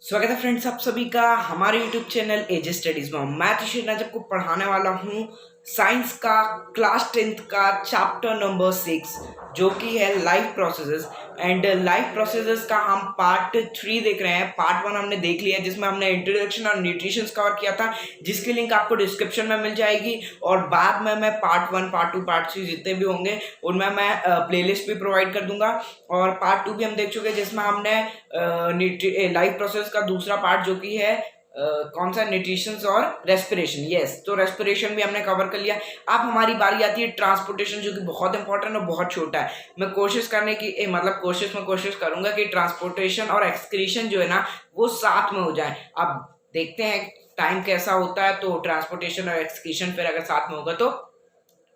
स्वागत है फ्रेंड्स आप सभी का हमारे YouTube चैनल एजे स्टडीज में। मैं तुषार आज आपको पढ़ाने वाला हूँ साइंस का क्लास 10th का चैप्टर नंबर 6 जो कि है life processes. And life processes का हम पार्ट 3 देख रहे हैं। पार्ट 1 हमने देख लिया जिसमें हमने इंट्रोडक्शन और न्यूट्रिशन कवर किया था, जिसकी लिंक आपको डिस्क्रिप्शन में मिल जाएगी। और बाद में मैं पार्ट 1, पार्ट 2, पार्ट 3 जितने भी होंगे उनमें मैं प्लेलिस्ट भी प्रोवाइड कर दूंगा। और पार्ट 2 भी हम देख चुके हैं जिसमें हमने लाइफ प्रोसेस का दूसरा पार्ट जो कि है कौन सा, न्यूट्रिशन और रेस्पिरेशन। यस, तो रेस्पिरेशन भी हमने कवर कर लिया। अब हमारी बारी आती है ट्रांसपोर्टेशन, जो कि बहुत इंपॉर्टेंट और बहुत छोटा है। मैं कोशिश करने की कोशिश करूंगा कि ट्रांसपोर्टेशन और एक्सक्रीशन जो है ना वो साथ में हो जाए। अब देखते हैं टाइम कैसा होता है, तो ट्रांसपोर्टेशन और एक्सक्रीशन फिर अगर साथ में होगा तो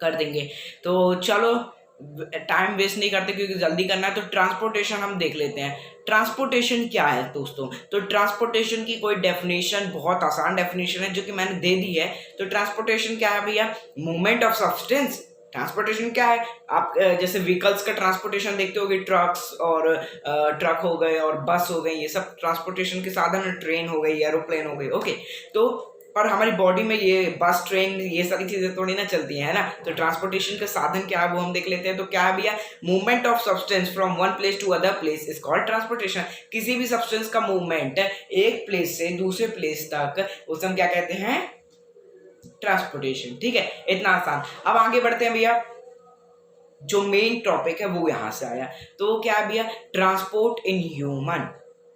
कर देंगे। तो चलो टाइम वेस्ट नहीं करते क्योंकि जल्दी करना है। तो ट्रांसपोर्टेशन हम देख लेते हैं। ट्रांसपोर्टेशन क्या है दोस्तों? तो ट्रांसपोर्टेशन की कोई डेफिनेशन, बहुत आसान डेफिनेशन है जो कि मैंने दे दी है। तो ट्रांसपोर्टेशन क्या है भैया? Movement of substance. ट्रांसपोर्टेशन क्या है? आप जैसे व्हीकल्स का ट्रांसपोर्टेशन देखते होगे, ट्रक्स और ट्रक हो गए और बस हो गई, ये सब ट्रांसपोर्टेशन के साधन है। ट्रेन हो गई, एरोप्लेन हो गई, ओके। तो पर हमारी बॉडी में ये बस, ट्रेन, ये सारी चीजें थोड़ी ना चलती है ना। तो ट्रांसपोर्टेशन का साधन क्या है वो हम देख लेते हैं। तो क्या है भैया? Movement of substance from one place to other place is called transportation. किसी भी सब्सटेंस का मूवमेंट एक प्लेस से दूसरे प्लेस तक, उसे हम क्या कहते हैं? ट्रांसपोर्टेशन। ठीक है, इतना आसान। अब आगे बढ़ते हैं भैया। जो मेन टॉपिक है वो यहां से आया। तो क्या है भैया? Transport in human.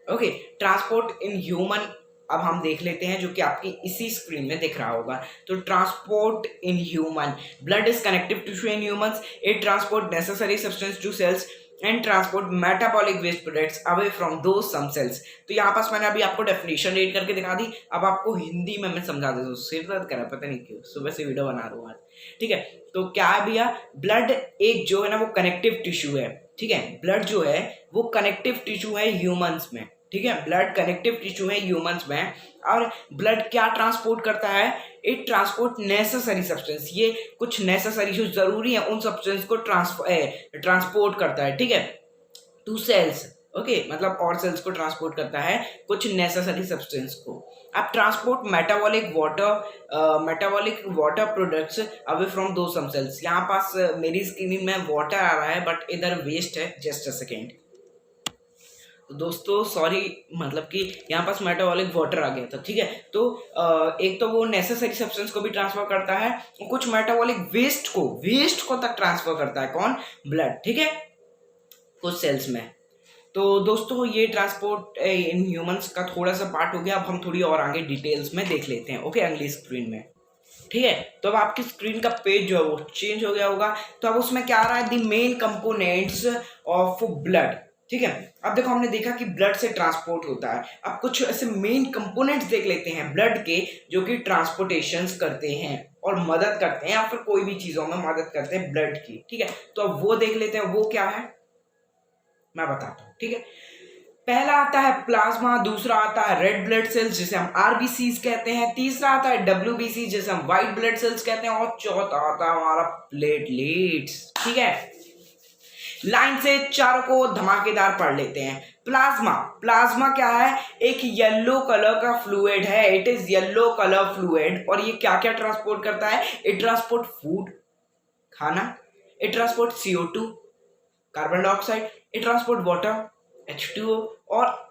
Okay, transport in human अब हम देख लेते हैं, जो कि आपकी इसी स्क्रीन में दिख रहा होगा। तो transport in human, blood is connective tissue in humans, it transport necessary substance to cells and transport metabolic waste products away from those some sales. तो यहाँ पास मैंने अभी आपको डेफिनेशन रीड करके दिखा दी। अब आपको हिंदी में मैं समझा देता हूँ। सिर दर्द करा, पता नहीं क्यों, सुबह से वीडियो बना रहा हूँ आज। ठीक है, तो क्या है भैया? ब्लड एक जो है ना वो कनेक्टिव टिश्यू है। ठीक है, ब्लड जो है वो कनेक्टिव टिश्यू है ह्यूमंस में। ठीक है, ब्लड कनेक्टिव टिश्यू है ह्यूमंस में। और ब्लड क्या ट्रांसपोर्ट करता है? It transport necessary substance. ये कुछ नेसेसरी जो जरूरी है उन सब्सटेंस को ट्रांसपोर्ट करता है। ठीक है, टू सेल्स, ओके, मतलब और सेल्स को ट्रांसपोर्ट करता है कुछ नेसेसरी सब्सटेंस को। अब transport metabolic water products away from those some sales. यहाँ पास मेरी स्क्रीन में वाटर आ रहा है बट इधर वेस्ट है। जस्ट अ सेकेंड दोस्तों, सॉरी, मतलब कि यहाँ पास मेटाबॉलिक वाटर आ गया था। ठीक है, तो एक तो वो नेसेसरी सब्सटेंस को भी ट्रांसफर करता है, कुछ मेटाबॉलिक वेस्ट को तक ट्रांसफर करता है। कौन? ब्लड। ठीक है, कुछ सेल्स में। तो दोस्तों ये ट्रांसपोर्ट इन ह्यूमंस का थोड़ा सा पार्ट हो गया। अब हम थोड़ी और आगे डिटेल्स में देख लेते हैं, ओके, अगली स्क्रीन में। ठीक है, तो अब आपकी स्क्रीन का पेज जो है वो चेंज हो गया होगा। तो अब उसमें क्या आ रहा है? The main components of blood. ठीक है, अब देखो हमने देखा कि ब्लड से ट्रांसपोर्ट होता है। अब कुछ ऐसे मेन कंपोनेंट्स देख लेते हैं ब्लड के जो कि ट्रांसपोर्टेशन करते हैं और मदद करते हैं, या फिर कोई भी चीजों में मदद करते हैं ब्लड की। ठीक है, तो अब वो देख लेते हैं। वो क्या है मैं बताता हूँ। ठीक है, पहला आता है प्लाज्मा, दूसरा आता है रेड ब्लड सेल्स जिसे हम आरबीसीज कहते हैं, तीसरा आता है डब्ल्यूबीसी जिसे हम व्हाइट ब्लड सेल्स कहते हैं, और चौथा आता है हमारा प्लेटलेट्स। ठीक है, लाइन से चारों को धमाकेदार पढ़ लेते हैं। प्लाज्मा क्या है? एक येलो कलर का फ्लूइड है। It is yellow colour fluid. और ये क्या क्या ट्रांसपोर्ट करता है? इट ट्रांसपोर्ट फूड, खाना, it transport CO2, carbon dioxide, it transport water, H2O, और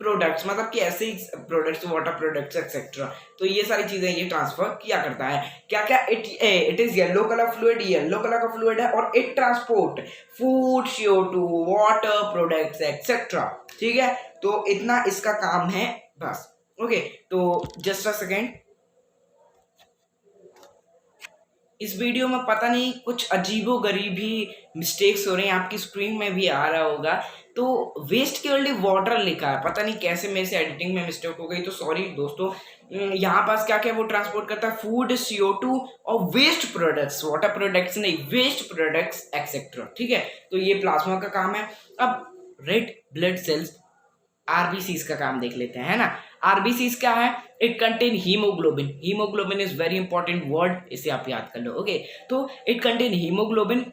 प्रोडक्ट्स, मतलब कि ऐसे ही प्रोडक्ट्स, वाटर प्रोडक्ट्स एक्सेट्रा। तो ये सारी चीजें ये ट्रांसफर किया करता है। क्या क्या? It is yellow colour fluid, yellow colour का फ्लूइड है, और it transport food, CO2, water products etcetera. ठीक है, तो इतना इसका काम है बस। ओके, तो जस्ट अ सेकेंड। इस वीडियो में पता नहीं कुछ अजीबोगरीब ही मिस्टेक्स हो रहे हैं, आपकी स्क्रीन में भी आ रहा होगा। तो वेस्ट के ओनली वाटर लिखा है, पता नहीं कैसे मेरे से एडिटिंग में मिस्टेक हो गई, तो सॉरी दोस्तों। यहाँ पास क्या क्या वो ट्रांसपोर्ट करता है? फूड, CO2 और वेस्ट प्रोडक्ट्स, वाटर प्रोडक्ट्स नहीं, वेस्ट प्रोडक्ट्स एक्सेट्रा। ठीक है, तो ये प्लाज्मा का काम है। अब रेड ब्लड सेल्स, आरबीसीज का काम देख लेते हैं, है ना। आरबीसीज क्या है? It contain haemoglobin. Haemoglobin is very important word, इसे आप याद कर लो। ओके, तो it contain haemoglobin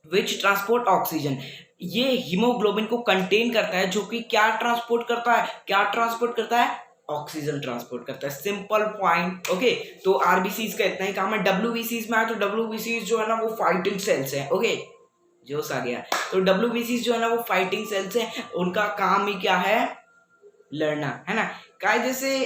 which transport oxygen, ये हीमोग्लोबिन को कंटेन करता है, जो कि क्या ट्रांसपोर्ट करता है, क्या ट्रांसपोर्ट करता है, ऑक्सीजन ट्रांसपोर्ट करता है। Simple point. ओके, तो आरबीसीज का इतना ही काम है। डब्ल्यूबीसीज में आए तो डब्ल्यूबीसीज जो है ना वो फाइटिंग सेल्स है। ओके, जोश आ गया। तो डब्ल्यूबीसीज जो है ना वो फाइटिंग सेल्स है, उनका काम ही क्या है, लड़ना, है ना। कायदे से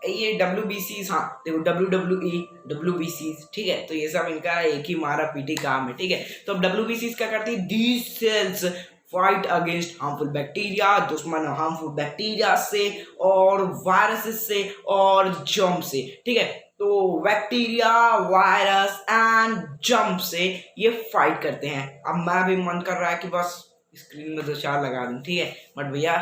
ये डब्ल्यूबीसीज, हाँ देखो डब्ल्यूडब्ल्यूई, डब्ल्यूबीसीज, ठीक है, तो ये सब इनका एक ही मारा पीटी काम है, ठीक है। तो अब डब्ल्यूबीसीज क्या करती है, these cells fight against harmful bacteria, दुश्मन हार्मफुल बैक्टीरिया से और वायरसेस से और जर्म से, ठीक है। तो बैक्टीरिया, वायरस एंड जर्म से ये फाइट करते हैं। अब मैं भी मन कर रहा है कि बस स्क्रीन में 2-4 लगा दूं, ठीक है, बट भैया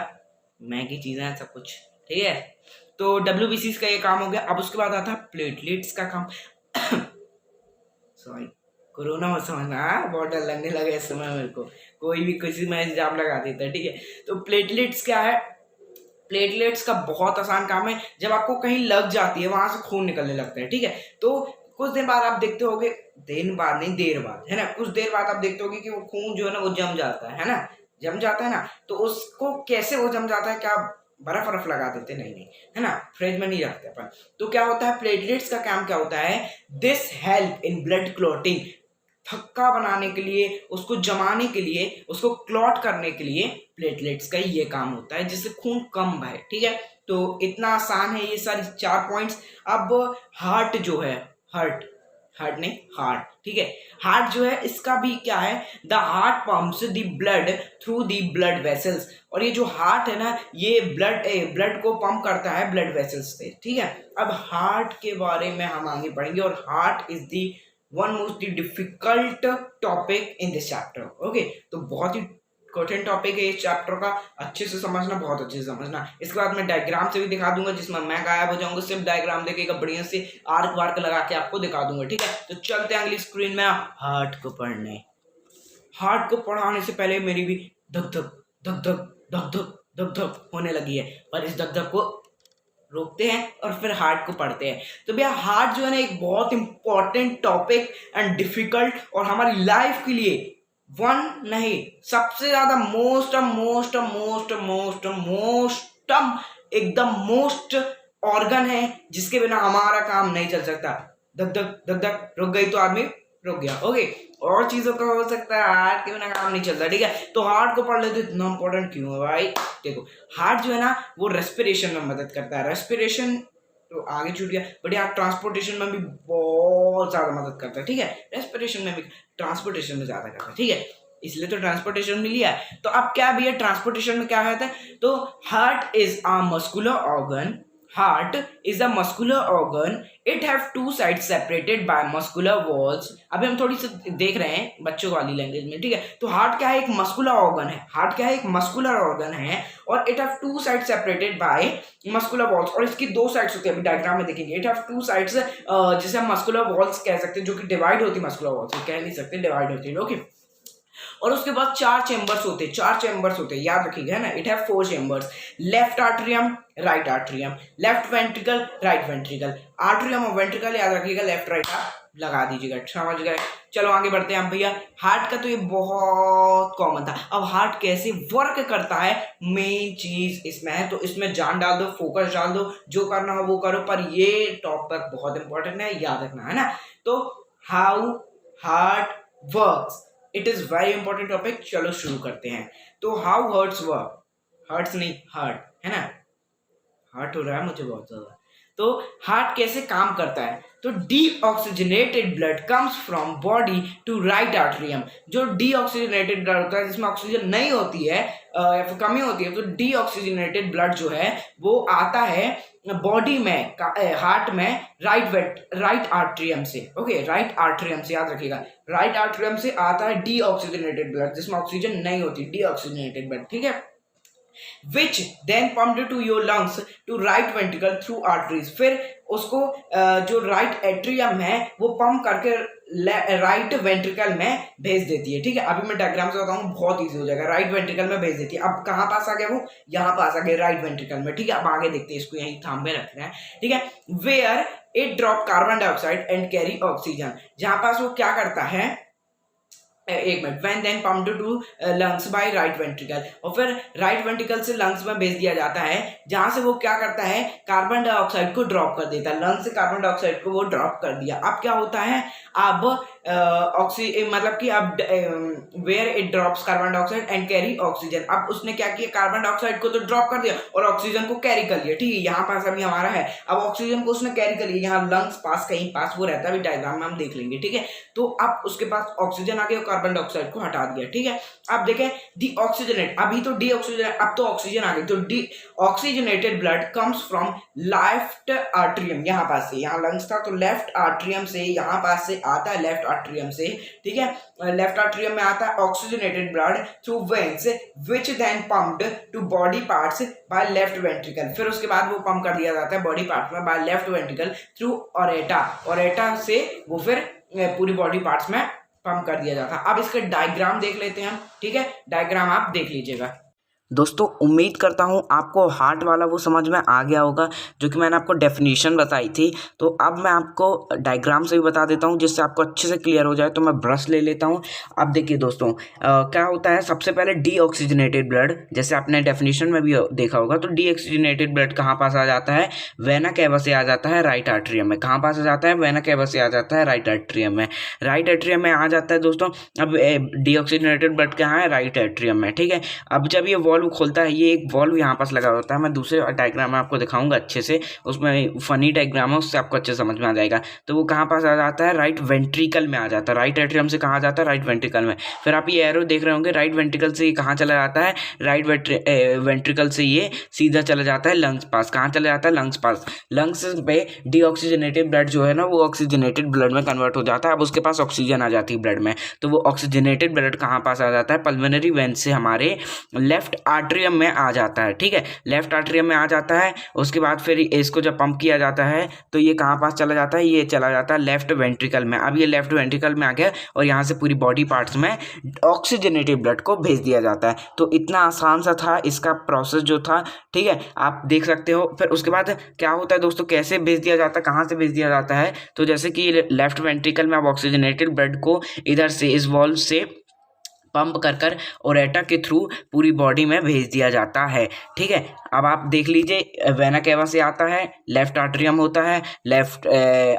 महंगी चीजें हैं सब कुछ, ठीक है। तो डब्ल्यूबीसीज का ये काम हो गया। अब उसके बाद आता है प्लेटलेट्स का काम। सॉरी, कोरोना मत समझना, बहुत डर लगने लगा इस समय मेरे को, कोई भी किसी में एग्जाम लगा देता है, ठीक है। तो प्लेटलेट्स क्या है, प्लेटलेट्स का बहुत आसान काम है। जब आपको कहीं लग जाती है वहां से खून निकलने लगता है, ठीक है, तो कुछ दिन बाद आप देखते होगे, दिन बाद नहीं देर बाद, है ना, कुछ देर बाद आप देखते होगे कि वो खून जो है ना वो जम जाता है ना, जम जाता है ना। तो उसको कैसे वो जम जाता है, क्या बर्फ बर्फ लगा देते, नहीं नहीं, है ना, फ्रिज में नहीं रखते अपन। तो क्या होता है, प्लेटलेट्स का काम क्या होता है, this help in blood clotting, थक्का बनाने के लिए, उसको जमाने के लिए, उसको क्लॉट करने के लिए प्लेटलेट्स का ये काम होता है, जिससे खून कम बहे, ठीक है। तो इतना आसान है ये सारी 4 पॉइंट्स। अब हार्ट जो है, हार्ट, हार्ट नहीं हार्ट, ठीक है, हार्ट जो है इसका भी क्या है, the heart pumps the blood through the blood vessels, और ये जो हार्ट है ना ये ब्लड को पंप करता है ब्लड वेसल्स से, ठीक है। अब हार्ट के बारे में हम आगे पढ़ेंगे, और heart is the one most difficult topic in this chapter. Okay, तो बहुत ही कठिन टॉपिक है इस चैप्टर का, अच्छे से समझना, बहुत अच्छे से समझना। इसके बाद मैं डायग्राम से भी दिखा दूंगा, जिसमें मैं गायब हो जाऊंगा, सिर्फ डायग्राम देखेगा, बढ़िया से आर्क वार्क लगा के आपको दिखा दूंगा, ठीक है। तो चलते हैं अगली स्क्रीन में हार्ट को पढ़ने। हार्ट को पढ़ाने से पहले मेरी भी धक धक धक धक धक धक धक धक होने लगी है, पर इस धक धक को रोकते हैं और फिर हार्ट को पढ़ते हैं। तो भैया हार्ट जो है ना एक बहुत इंपॉर्टेंट टॉपिक एंड डिफिकल्ट, और हमारी लाइफ के लिए वन नहीं सबसे ज्यादा most most most most most एकदम मोस्ट ऑर्गन है, जिसके बिना हमारा काम नहीं चल सकता। धक धक धक धक रुक गई तो आदमी रुक गया। ओके, और चीजों का हो सकता है, हार्ट के बिना काम नहीं चलता, ठीक है। तो हार्ट को पढ़ लेते, इतना इंपॉर्टेंट क्यों है भाई, देखो हार्ट जो है ना वो रेस्पिरेशन में मदद करता है, रेस्पिरेशन तो आगे छूट गया, बट यहाँ ट्रांसपोर्टेशन में भी बहुत ज्यादा मदद करता है, ठीक है, रेस्पिरेशन में भी, ट्रांसपोर्टेशन में ज्यादा करता है, ठीक है, इसलिए तो ट्रांसपोर्टेशन में लिया है। तो अब क्या भैया ट्रांसपोर्टेशन में क्या कहते हैं, तो heart is a muscular organ, heart is a muscular organ, it have two sides separated by muscular walls। अभी हम थोड़ी सी देख रहे हैं बच्चों वाली लैंग्वेज में, ठीक है। तो हार्ट क्या है, एक मस्कुलर ऑर्गन है, हार्ट क्या है, एक मस्कुलर ऑर्गन है, और it have two side separated by muscular walls, और इसकी 2 साइड्स होती है, अभी डायग्राम में देखेंगे। इट हैव 2 साइड्स, जिसे हम मस्कुलर वॉल्स कह सकते हैं, जो कि डिवाइड होती है, मस्कुलर वॉल्स कह नहीं सकते, डिवाइड होती है, ओके। और उसके बाद 4 चेंबर्स होते हैं, 4 चेंबर्स होते हैं, याद रखिएगा, है ना। It have 4 chambers, left atrium, right atrium, left ventricle, right ventricle, atrium और वेंट्रिकल याद रखिएगा, लेफ्ट राइट लगा दीजिएगा, समझ गए। चलो आगे बढ़ते हैं भैया। हार्ट का तो ये बहुत कॉमन था। अब हार्ट कैसे वर्क करता है, मेन चीज इसमें है, तो इसमें जान डाल दो, फोकस डाल दो, जो करना हो वो करो, पर ये टॉपिक बहुत इंपॉर्टेंट है, याद रखना, है ना। तो how heart works, it is very important topic. चलो शुरू करते हैं। तो हाउ हर्ट्स वर्क, हर्ट्स नहीं हार्ट, है ना, हार्ट हो रहा है मुझे बहुत ज्यादा। तो हार्ट कैसे काम करता है, तो deoxygenated blood comes from body to right atrium. जो डीऑक्सीजनेटेड ब्लड होता है, जिसमें ऑक्सीजन नहीं होती है या फिर कमी होती है, तो डीऑक्सीजनेटेड ब्लड जो है वो आता है बॉडी में, हार्ट में, राइट आर्ट्रियम से। ओके, राइट आर्ट्रियम से याद रखिएगा, राइट आर्ट्रियम से आता है डीऑक्सीजनेटेड ब्लड, जिसमें ऑक्सीजन नहीं होती, डीऑक्सीजनेटेड ब्लड, ठीक है। which then pumped to your lungs to right ventricle through arteries। फिर उसको जो राइट एट्रियम है वो पंप करके राइट वेंट्रिकल में भेज देती है, ठीक है। अभी मैं डायग्राम से बताऊंगा, बहुत इजी हो जाएगा। राइट वेंट्रिकल में भेज देती है। अब कहाँ पास आ गया वो, यहाँ पास आ गया राइट वेंट्रिकल में, ठीक है। अब आगे देखते हैं, इसको यहीं थाम में रख रहे हैं, ठीक है। Where it drop carbon dioxide and carry oxygen, जहां पास वो क्या करता है, एक minute, when then pumped to lungs by right ventricle, और फिर राइट वेंट्रिकल से लंग्स में भेज दिया जाता है, जहां से वो क्या करता है, कार्बन डाइऑक्साइड को ड्रॉप कर देता है। लंग्स से कार्बन डाइऑक्साइड को वो ड्रॉप कर दिया। अब क्या होता है, अब मतलब कि अब where it drops carbon dioxide and carry oxygen, अब उसने क्या किया, कार्बन डाइऑक्साइड को तो ड्रॉप कर दिया और ऑक्सीजन को कैरी कर लिया। ठीक है, यहाँ पास अभी हमारा है, अब ऑक्सीजन को उसने कैरी कर लिया, यहाँ लंग्स पास कहीं पास वो रहता है, अभी डायग्राम में हम देख लेंगे। ठीक है, तो अब उसके पास ऑक्सीजन आ गया, कार्बन डाइऑक्साइड को हटा दिया। ठीक है, अब देखें डी ऑक्सीजनेट, अभी तो डी ऑक्सीजन, अब तो ऑक्सीजन आ गई, तो D oxygenated blood comes from left atrium, यहाँ पास से, यहाँ लंग्स था तो लेफ्ट आर्ट्रियम से यहाँ पास से आता है, लेफ्ट आर्ट्रियम से। ठीक है, लेफ्ट आर्ट्रियम में आता है oxygenated blood through veins which then pumped to body parts by left ventricle, फिर उसके बाद वो पंप कर दिया जाता है बॉडी पार्ट्स में by left ventricle through aorta, aorta से वो फिर पूरी बॉडी पार्ट्स में पंप कर दिया जाता है। अब इसका डायग्राम देख लेते हैं। ठीक है, डायग्राम आप देख लीजिएगा। दोस्तों उम्मीद करता हूँ आपको हार्ट वाला वो समझ में आ गया होगा, जो कि मैंने आपको डेफिनेशन बताई थी। तो अब मैं आपको डायग्राम से भी बता देता हूँ, जिससे आपको अच्छे से क्लियर हो जाए। तो मैं ब्रश ले लेता हूँ। अब देखिए दोस्तों, क्या होता है, सबसे पहले डीऑक्सीजनेटेड ब्लड, जैसे आपने डेफिनेशन में भी देखा होगा, तो डीऑक्सीजनेटेड ब्लड कहाँ पास आ जाता है, वेना कैवा से आ जाता है राइट आर्ट्रियम में। कहाँ पास आ जाता है, वेना कैवा से आ जाता है राइट आर्ट्रियम में, राइट आर्ट्रियम में आ जाता है दोस्तों। अब डीऑक्सीजनेटेड ब्लड कहाँ है, राइट आर्ट्रियम में। ठीक है, अब जब ये वॉल्व खोलता है, ये एक वॉल्व यहाँ पास लगा होता है, मैं दूसरे डायग्राम में आपको दिखाऊंगा अच्छे से, उसमें फनी डायग्राम है, उससे आपको अच्छे समझ में आ जाएगा। तो वो कहाँ पास आ जाता है, राइट वेंट्रिकल में आ जाता है, राइट एट्रियम से कहाँ जाता है, राइट वेंट्रिकल में। फिर आप ये एरो देख रहे होंगे, राइट वेंट्रिकल से ये कहाँ चला जाता है, राइट वेंट्रिकल से ये सीधा चला जाता है लंग्स पास। कहाँ चला जाता है, लंग्स पास। लंग्स पे डीऑक्सीजनेटेड ब्लड जो है ना, वो ऑक्सीजनेटेड ब्लड में कन्वर्ट हो जाता है। अब उसके पास ऑक्सीजन आ जाती है ब्लड में, तो वो ऑक्सीजनेटेड ब्लड कहाँ पास आ जाता है, पल्मोनरी वेन से हमारे लेफ्ट आर्ट्रियम में आ जाता है। ठीक है, लेफ्ट आर्ट्रियम में आ जाता है। उसके बाद फिर इसको जब पंप किया जाता है तो ये कहाँ पास चला जाता है, ये चला जाता है लेफ्ट वेंट्रिकल में। अब ये लेफ्ट वेंट्रिकल में आ गया और यहाँ से पूरी बॉडी पार्ट्स में ऑक्सीजनेटेड ब्लड को भेज दिया जाता है। तो इतना आसान सा था इसका प्रोसेस जो था। ठीक है, आप देख सकते हो। फिर उसके बाद क्या होता है दोस्तों, कैसे भेज दिया जाता है, कहाँ से भेज दिया जाता है, तो जैसे कि लेफ्ट वेंट्रिकल में अब ऑक्सीजनेटेड ब्लड को इधर से इस वॉल्व से पंप कर कर ओरेटा के थ्रू पूरी बॉडी में भेज दिया जाता है। ठीक है, अब आप देख लीजिए, वेना कैवा से आता है, लेफ्ट आर्ट्रियम होता है, लेफ्ट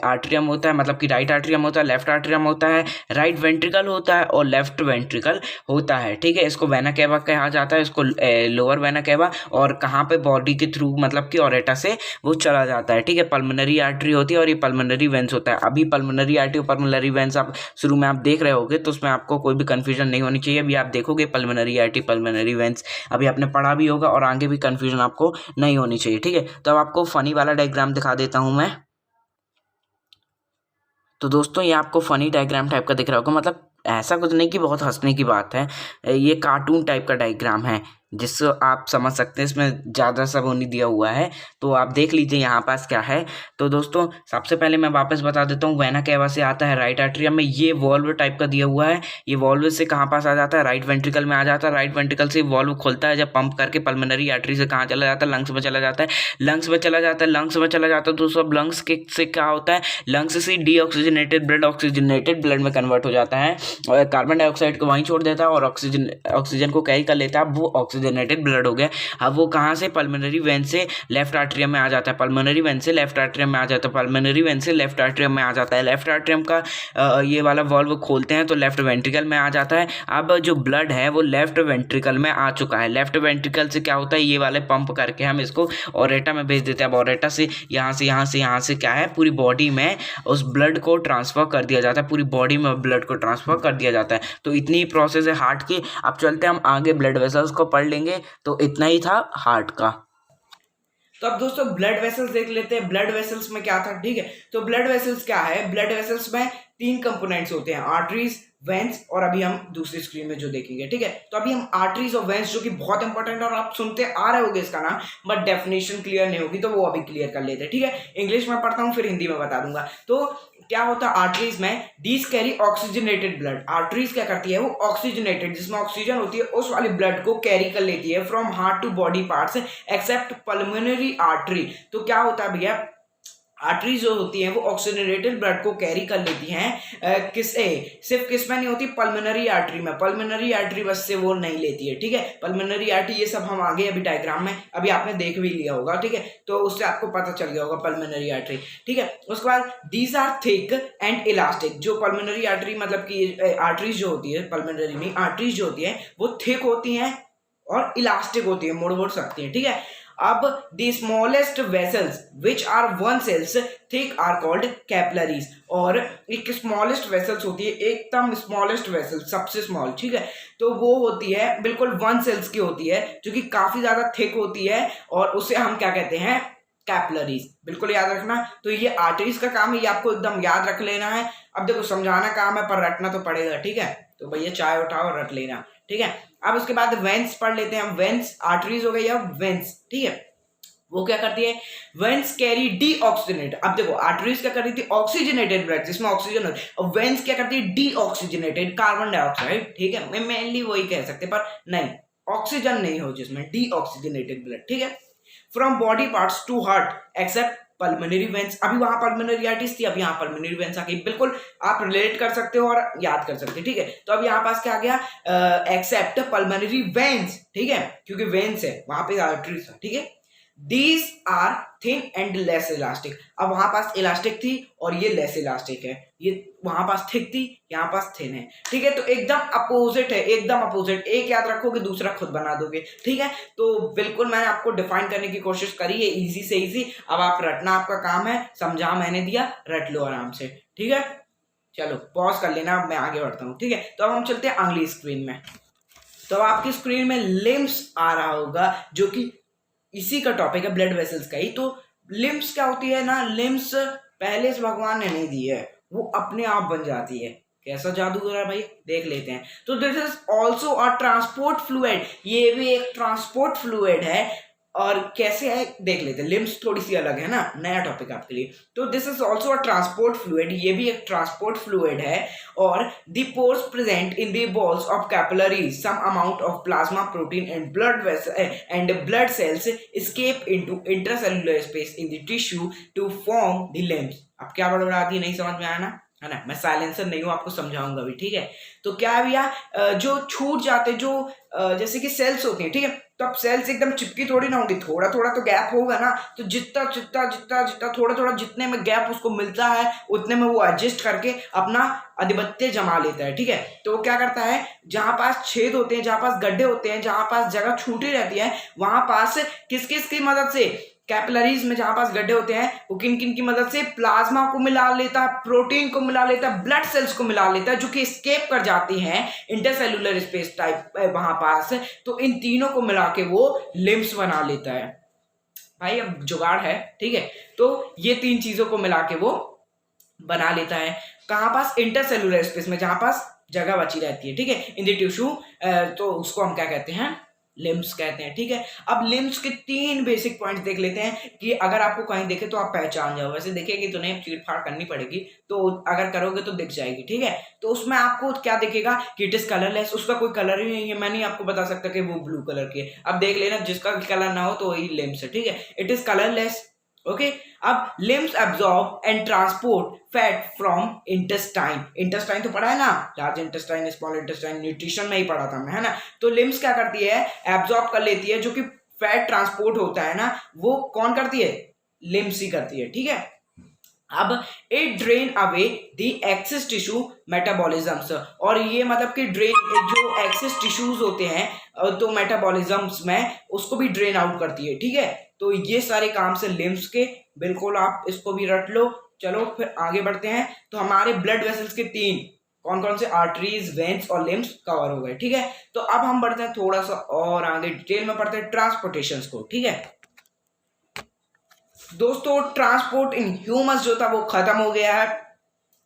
आर्ट्रियम होता है, मतलब कि राइट आर्ट्रियम होता है, लेफ्ट आर्ट्रियम होता है, राइट वेंट्रिकल होता है और लेफ्ट वेंट्रिकल होता है। ठीक है, इसको वेना कैवा कहा जाता है, इसको लोअर वेना कैवा, और कहाँ पे, बॉडी के थ्रू, मतलब कि ओरेटा से वो चला जाता है। ठीक है, पल्मोनरी आर्टरी होती है और ये पल्मोनरी वेंस होता है। अभी पल्मोनरी आर्टरी और पल्मोनरी वेंस आप शुरू में आप देख रहे होगे, तो उसमें आपको कोई भी कन्फ्यूजन नहीं होनी चाहिए। अभी आप देखोगे पल्मोनरी आर्टरी, पल्मोनरी वेंस, अभी आपने पढ़ा भी होगा और आगे भी कन्फ्यूजन आपको नहीं होनी चाहिए। ठीक है, तो अब आपको फनी वाला डायग्राम दिखा देता हूं मैं। तो दोस्तों ये आपको फनी डायग्राम टाइप का दिख रहा होगा, मतलब ऐसा कुछ नहीं कि बहुत हंसने की बात है, ये कार्टून टाइप का डायग्राम है, जिससे आप समझ सकते हैं। इसमें ज़्यादा सब नहीं दिया हुआ है, तो आप देख लीजिए यहाँ पास क्या है। तो दोस्तों सबसे पहले मैं वापस बता देता हूँ, वेना कैवा से आता है राइट आर्ट्रियम में, ये वॉल्व टाइप का दिया हुआ है। ये वॉल्व से कहाँ पास आ जाता है, राइट वेंट्रिकल में आ जाता है। राइट वेंट्रिकल से वॉल्व खुलता है, जब पंप करके पल्मोनरी आर्टरी से कहाँ चला जाता है, लंग्स में चला जाता है। लंग्स में चला जाता है, लंग्स में चला जाता है तो सब लंग्स के से क्या होता है, लंग्स से डीऑक्सीजनेटेड ब्लड ऑक्सीजनेटेड ब्लड में कन्वर्ट हो जाता है, और कार्बन डाइऑक्साइड को वहीं छोड़ देता है और ऑक्सीजन को कैरी कर लेता है। अब वो ऑक्सीजनेटेड ब्लड हो गया। अब वो कहाँ से, पल्मोनरी वेन से लेफ्ट आर्ट्रियम में आ जाता है, पल्मोनरी वेन से लेफ्ट आर्ट्रियम में आ जाता है, पल्मोनरी वेन से लेफ्ट आर्ट्रियम में आ जाता है। लेफ्ट आर्ट्रियम का ये वाला वॉल्व खोलते हैं तो लेफ्ट वेंट्रिकल में आ जाता है। अब जो ब्लड है वो लेफ्ट वेंट्रिकल में आ चुका है। लेफ्ट वेंट्रिकल से क्या होता है, ये वाले पंप करके हम इसको ओरेटा में भेज देते हैं। अब ओरेटा से यहाँ से क्या है, पूरी बॉडी में उस ब्लड को ट्रांसफर कर दिया जाता है, पूरी बॉडी में ब्लड को ट्रांसफर कर दिया जाता है। तो इतनी ही प्रोसेस है हार्ट की। अब चलते हैं हम आगे, ब्लड वेसल्स को पढ़ लेंगे। तो इतना ही था हार्ट का। तो अब दोस्तों ब्लड वेसल्स देख लेते हैं, ब्लड वेसल्स में क्या था। ठीक है, तो ब्लड वेसल्स क्या है, ब्लड वेसल्स में 3 कंपोनेंट्स होते हैं, आर्टरीज, वेंस, और अभी हम दूसरी स्क्रीन में जो देखेंगे। ठीक है, तो अभी हम आर्टरीज और वेंस, जो कि बहुत इंपॉर्टेंट और आप सुनते आ रहे होगे इसका नाम, बट डेफिनेशन क्लियर नहीं होगी, तो वो अभी क्लियर कर लेते हैं। ठीक है, इंग्लिश में पढ़ता हूँ फिर हिंदी में बता दूंगा। तो क्या होता है आर्टरीज में, these carry oxygenated blood. Arteries क्या करती है, वो ऑक्सीजनेटेड, जिसमें ऑक्सीजन होती है, उस वाली ब्लड को कैरी कर लेती है from heart to body parts except pulmonary artery. तो क्या होता है भैया, आर्टरीज जो होती हैं वो ऑक्सीजनेटेड ब्लड को कैरी कर लेती हैं सिर्फ किस में नहीं होती, पल्मोनरी आर्टरी में। पल्मोनरी आर्टरी बस से वो नहीं लेती है, ठीक है। पल्मोनरी आर्टरी ये सब हम आगे अभी डायग्राम में अभी आपने देख भी लिया होगा, ठीक है, तो उससे आपको पता चल गया होगा पल्मोनरी आर्टरी, ठीक है। उसके बाद these are thick and elastic. जो पल्मोनरी आर्टरी मतलब कि आर्टरीज जो होती है, पल्मोनरी में आर्टरीज जो होती है वो थिक होती हैं और इलास्टिक होती है, मोड़ सकती है, ठीक है। अब the smallest vessels which are 1 cells thick are called capillaries. और एक स्मॉलेस्ट वेसल्स होती है, एकदम स्मॉलेस्ट वेसल, सबसे स्मॉल, ठीक है, तो वो होती है बिल्कुल 1 cells की होती है, जो कि काफी ज्यादा थिक होती है, और उसे हम क्या कहते हैं, कैपिलरीज। बिल्कुल याद रखना। तो ये आर्टरीज का काम है, ये आपको एकदम याद रख लेना है। अब देखो समझाना काम है पर रटना तो पड़ेगा, ठीक है। तो भैया चाय उठाओ और रट लेना, ठीक है। अब उसके बाद वेंस पढ़ लेते हैं। वेंस आर्टरीज हो गई, अब वेंस, ठीक है, वो क्या करती है, वेंस कैरी डीऑक्सीजनेट। अब देखो आर्टरीज क्या कर रही थी, ऑक्सीजनेटेड ब्लड जिसमें ऑक्सीजन होती है, और वेंस क्या करती है, डीऑक्सीजनेटेड कार्बन डाइऑक्साइड, ठीक है, मैं मेनली वही कह सकते पर नहीं, ऑक्सीजन नहीं हो जिसमें, डीऑक्सीजनेटेड ब्लड, ठीक है, from body parts to heart except pulmonary veins. अभी वहां पल्मोनरी आर्टरीज थी, अब यहाँ पल्मोनरी वेंस आ गई। बिल्कुल आप रिलेट कर सकते हो और याद कर सकते हो, ठीक है। तो अब यहाँ पास क्या आ गया, एक्सेप्ट पल्मोनरी वेंस, ठीक है, क्योंकि वेंस है वहां पे आर्टरीज, ठीक है। These are thin and less elastic. अब वहां पास इलास्टिक थी और ये लेस इलास्टिक है, ये वहां पास थिक थी, यहाँ पास थिन है, ठीक है। तो एकदम अपोजिट है, एकदम अपोजिट। एक याद रखोगे दूसरा खुद बना दोगे, ठीक है। तो बिल्कुल मैंने आपको डिफाइन करने की कोशिश करी है, इजी से इजी। अब आप रटना आपका काम है, समझा मैंने दिया, रट लो आराम से, ठीक है। चलो पॉज कर लेना, अब मैं आगे बढ़ता हूँ, ठीक है। तो अब हम चलते हैं अगली स्क्रीन में। तो आपकी स्क्रीन में लिम्स आ रहा होगा, जो कि इसी का टॉपिक है, ब्लड वेसल्स का ही। तो लिम्स क्या होती है ना, लिम्स पहले से भगवान ने नहीं दी है, वो अपने आप बन जाती है। कैसा जादू है भाई, देख लेते हैं। तो this is also a transport fluid, ये भी एक ट्रांसपोर्ट फ्लूइड है। और कैसे है देख लेते हैं, लिम्स थोड़ी सी अलग है ना, नया टॉपिक आपके लिए। तो this is also a transport fluid, ये भी एक ट्रांसपोर्ट फ्लूइड है। और the pores present in the walls of capillaries, some amount of plasma protein and blood cells escape into intracellular space in the tissue to form the lymphs. अब क्या बड़बड़ा दी, नहीं समझ में आया ना, है ना, मैं साइलेंसर नहीं हूं, आपको समझाऊंगा भी, ठीक है। तो क्या है भैया, जो छूट जाते, जो जैसे कि सेल्स होती हैं, ठीक है, तो अब सेल्स एकदम चिपकी थोड़ी ना होगी, थोड़ा थोड़ा तो गैप होगा ना। तो जितना जितना जितना जितना थोड़ा थोड़ा जितने में गैप उसको मिलता है, उतने में वो एडजस्ट करके अपना आधिपत्य जमा लेता है, ठीक है। तो वो क्या करता है, जहां पास छेद होते हैं, जहां पास गड्ढे होते हैं, जहां पास जगह छूटी रहती है, वहां पास किस किस की मदद से, कैपिलरीज में जहां पास गड्ढे होते हैं, वो किन किन की मदद से, प्लाज्मा को मिला लेता है, प्रोटीन को मिला लेता है, ब्लड सेल्स को मिला लेता है, जो कि एस्केप कर जाती हैं इंटरसेल्युलर स्पेस टाइप वहां पास। तो इन तीनों को मिला के वो लिम्स बना लेता है भाई। अब जुगाड़ है, ठीक है। तो ये तीन चीजों को मिला के वो बना लेता है, कहां पास, इंटरसेल्युलर स्पेस में, जहां पास जगह बची रहती है, ठीक है, इन द टिश्यू। तो उसको हम क्या कहते हैं, लिम्स कहते हैं, ठीक है। अब लिम्स के 3 बेसिक पॉइंट्स देख लेते हैं, कि अगर आपको कहीं देखे तो आप पहचान जाओ। वैसे देखेगी तो नहीं, चीट फाड़ करनी पड़ेगी, तो अगर करोगे तो दिख जाएगी, ठीक है। तो उसमें आपको क्या दिखेगा कि इट इज कलरलेस, उसका कोई कलर ही नहीं है। मैं नहीं आपको बता सकता कि वो ब्लू कलर की है। अब देख लेना, जिसका कलर ना हो तो वही लिम्स है, ठीक है। It is colourless, okay. अब lymph absorb and transport fat from intestine. Intestine तो पढ़ा है ना, large intestine, small intestine, nutrition में ही पढ़ा था मैं, है ना। तो लिम्स क्या करती है, एब्जॉर्ब कर लेती है, जो कि फैट ट्रांसपोर्ट होता है ना, वो कौन करती है, लिम्स ही करती है, ठीक है। अब it drain away the excess tissue metabolisms, और ये मतलब कि ड्रेन, जो एक्सेस टिश्यूज होते हैं तो मेटाबॉलिज्म्स में, उसको भी ड्रेन आउट करती है, ठीक है। तो ये सारे काम से लिम्स के, बिल्कुल आप इसको भी रट लो। चलो फिर आगे बढ़ते हैं। तो हमारे ब्लड वेसल्स के 3 कौन कौन से, आर्टरीज, वेन्स और लिम्स कवर हो गए, ठीक है। तो अब हम बढ़ते हैं थोड़ा सा और आगे डिटेल में पढ़ते हैं ट्रांसपोर्टेशन को, ठीक है। दोस्तों ट्रांसपोर्ट इन ह्यूमंस जो था वो खत्म हो गया है,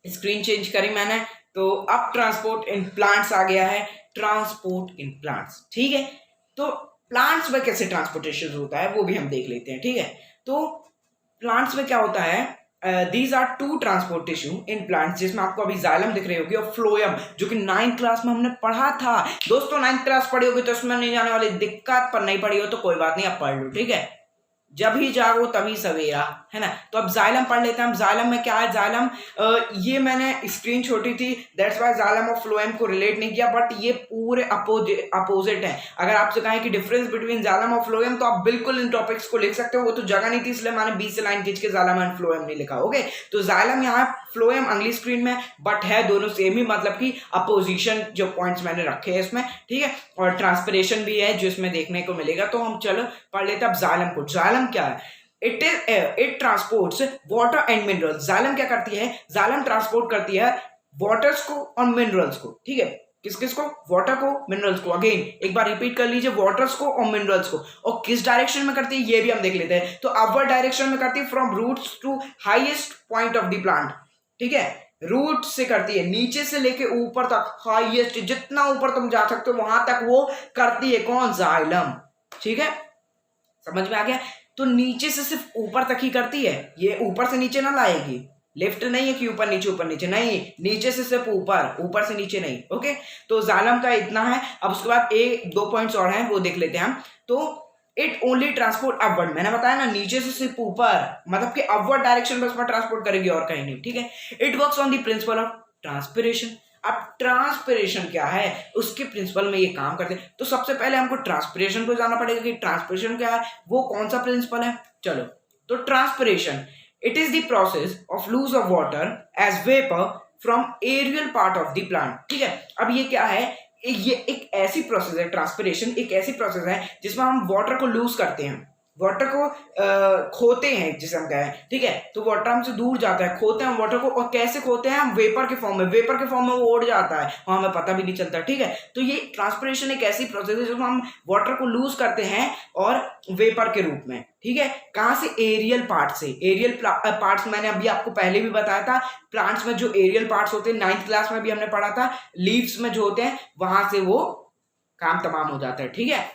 स्क्रीन चेंज करी मैंने। तो अब ट्रांसपोर्ट इन प्लांट्स आ गया है, ट्रांसपोर्ट इन प्लांट्स, ठीक है। तो प्लांट्स में कैसे ट्रांसपोर्टेशन होता है वो भी हम देख लेते हैं, ठीक है। तो प्लांट्स में क्या होता है, these are 2 transport tissue in plants, जिसमें आपको अभी जाइलम दिख रही होगी और फ्लोएम, जो कि 9th क्लास में हमने पढ़ा था। दोस्तों 9th क्लास पढ़ी होगी तो इसमें नहीं जाने वाली दिक्कत, पर नहीं पढ़ी हो तो कोई बात नहीं, आप पढ़ लो, ठीक है। जब ही जागो तभी सवेरा, है ना। तो अब जाइलम पढ़ लेते हैं हम। जाइलम में क्या है, जाइलम ये मैंने स्क्रीन छोटी थी, दैट्स वाई जाइलम और फ्लोएम को रिलेट नहीं किया, बट ये पूरे अपोजिट है। अगर आपसे कहें कि डिफरेंस बिटवीन जाइलम और फ्लोएम, तो आप बिल्कुल इन टॉपिक्स को लिख सकते हो। वो तो जगह नहीं थी इसलिए मैंने 20 से लाइन खींच के जाइलम एंड फ्लोएम नहीं लिखा। ओके, तो जाइलम यहाँ, फ्लोएम अगली स्क्रीन में, बट है दोनों सेम ही, मतलब कि अपोजिशन जो पॉइंट्स मैंने रखे हैं इसमें, ठीक है। और ट्रांसपिरेशन भी है जो इसमें देखने को मिलेगा। तो हम चलो पढ़ लेते हैं अब जाइलम को। जाइलम क्या है, it transports water and minerals. Xylem क्या करती है, जाइलम ट्रांसपोर्ट करती है वाटर्स को और मिनरल्स को, ठीक है। किस किस को, वाटर को, मिनरल्स को। अगेन एक बार रिपीट कर लीजिए, वाटर्स को और मिनरल्स को। और किस डायरेक्शन में करती है ये भी हम देख लेते हैं। तो अपवर्ड डायरेक्शन में करती है, from roots to highest point of the plant, ठीक है। रूट से करती है, नीचे से लेके ऊपर तक, हाईएस्ट जितना ऊपर तुम जा सकते हो वहां तक वो करती है। कौन, जाइलम, ठीक है, समझ में आ गया। तो नीचे से सिर्फ ऊपर तक ही करती है, ये ऊपर से नीचे ना लाएगी। लिफ्ट नहीं है कि ऊपर नीचे नहीं, नीचे से सिर्फ ऊपर, ऊपर से नीचे नहीं। ओके, तो जाइलम का इतना है। अब उसके बाद दो पॉइंट्स और हैं वो देख लेते हैं हम। तो इट ओनली ट्रांसपोर्ट अपवर्ड, मैंने बताया ना, नीचे से सिर्फ ऊपर, मतलब कि अपवर्ड डायरेक्शन में उसमें ट्रांसपोर्ट करेगी और कहीं नहीं, ठीक है। It works on the principle of transpiration. अब ट्रांसपिरेशन क्या है, उसके प्रिंसिपल में ये काम करते हैं। तो सबसे पहले हमको ट्रांसपिरेशन को जानना पड़ेगा कि ट्रांसपिरेशन क्या है, वो कौन सा प्रिंसिपल है। चलो, तो transpiration, it is the process of lose of water as vapour from aerial part of the plant, ठीक है। अब ये क्या है, ये एक ऐसी प्रोसेस है, ट्रांसपिरेशन एक ऐसी प्रोसेस है जिसमें हम वाटर को लूज करते हैं, वाटर को खोते हैं जिसे हम कहें, ठीक है। तो वाटर हमसे दूर जाता है, खोते हैं वाटर को। और कैसे खोते हैं हम, वेपर के फॉर्म में, वेपर के फॉर्म में वो उड़ जाता है, वहां हमें पता भी नहीं चलता, ठीक है। तो ये ट्रांसपिरेशन एक ऐसी प्रोसेस है जिसमें हम वाटर को लूज करते हैं और वेपर के रूप में, ठीक है। कहां से, एरियल पार्ट से। एरियल पार्ट्स मैंने अभी आपको पहले भी बताया था, प्लांट्स में जो एरियल पार्ट्स होते हैं, 9th क्लास में भी हमने पढ़ा था, लीव्स में जो होते हैं वहां से वो काम तमाम हो जाता है, ठीक है।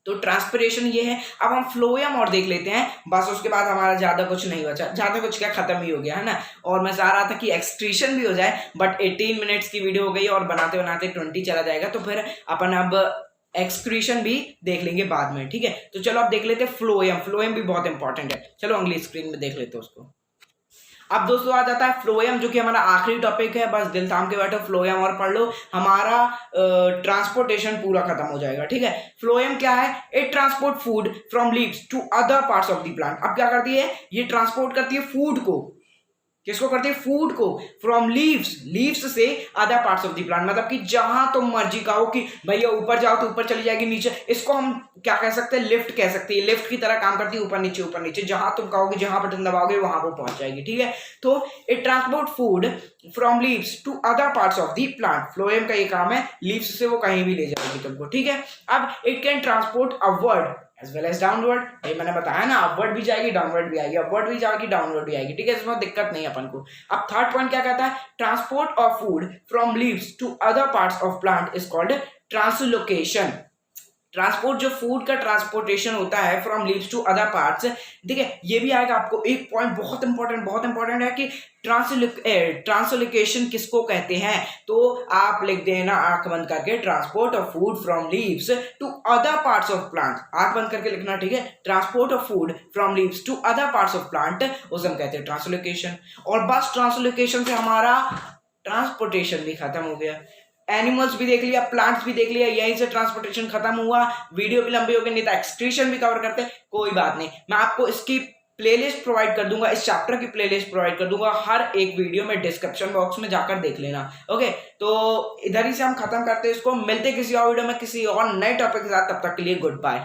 तो ट्रांसपिरेशन ये है। अब हम फ्लोएम और देख लेते हैं, बस उसके बाद हमारा ज्यादा कुछ नहीं बचा, ज्यादा कुछ क्या, खत्म ही हो गया है ना। और मैं चाह रहा था कि एक्सक्रीशन भी हो जाए, बट 18 मिनट्स की वीडियो हो गई और बनाते बनाते 20 चला जाएगा, तो फिर अपन अब एक्सक्रीशन भी देख लेंगे बाद में, ठीक है। तो चलो अब देख लेते हैं फ्लोएम। फ्लोएम भी बहुत इंपॉर्टेंट है, चलो अगली स्क्रीन में देख लेते हैं उसको। अब दोस्तों आ जाता है फ्लोएम, जो कि हमारा आखिरी टॉपिक है। बस दिल थाम के बैठो, फ्लोएम और पढ़ लो, हमारा ट्रांसपोर्टेशन पूरा खत्म हो जाएगा, ठीक है। फ्लोएम क्या है, it transport food from leaves to other parts of the plant. अब क्या करती है, ये ट्रांसपोर्ट करती है फूड को, किसको करती है, फूड को, फ्रॉम लीव्स, लीव्स से other parts of the plant, मतलब कि जहां तुम मर्जी कहो कि भैया ऊपर जाओ तो ऊपर चली जाएगी, नीचे, इसको हम क्या कह सकते हैं, लिफ्ट कह सकते हैं। लिफ्ट की तरह काम करती है, ऊपर नीचे, जहां तुम कहोगे, जहां बटन दबाओगे वहां वो पहुंच जाएगी, ठीक है। तो it transport food from leaves to other parts of the plant. Phloem का ये काम है, लीव्स से वो कहीं भी ले जाएगी तुमको, ठीक है। अब it can transport upward as well as downward. ये मैंने बताया ना, अपवर्ड भी जाएगी, डाउनवर्ड भी आएगी, अपवर्ड भी जाएगी, डाउनवर्ड भी आएगी, ठीक है। इसमें दिक्कत नहीं है अपन को। अब थर्ड पॉइंट क्या कहता है, transport of food from leaves to other parts of plant is called translocation. Transport, जो फूड का ट्रांसपोर्टेशन होता है from leaves to other parts, ठीक है, ये भी आएगा आपको। एक पॉइंट बहुत इंपॉर्टेंट है कि ट्रांसलोकेशन किसको कहते हैं, तो आप लिख देना आंख बंद करके, transport of food from leaves to other parts of plant, आंख बंद करके लिखना, ठीक है। Transport of food from leaves to other parts of plant, उसे हम कहते हैं ट्रांसलोकेशन। और बस ट्रांसलोकेशन से हमारा ट्रांसपोर्टेशन भी खत्म हो गया। एनिमल्स भी देख लिया, प्लांट्स भी देख लिया, यहीं से ट्रांसपोर्टेशन खत्म हुआ। वीडियो भी लंबी हो गई, नहीं तो एक्सक्रीशन भी कवर करते, कोई बात नहीं, मैं आपको इसकी प्लेलिस्ट प्रोवाइड कर दूंगा, इस चैप्टर की प्लेलिस्ट प्रोवाइड कर दूंगा हर एक वीडियो में, डिस्क्रिप्शन बॉक्स में जाकर देख लेना। ओके, तो इधर ही से हम खत्म करते हैं इसको, मिलते किसी और वीडियो में किसी और नए टॉपिक के साथ, तब तक के लिए गुड बाय।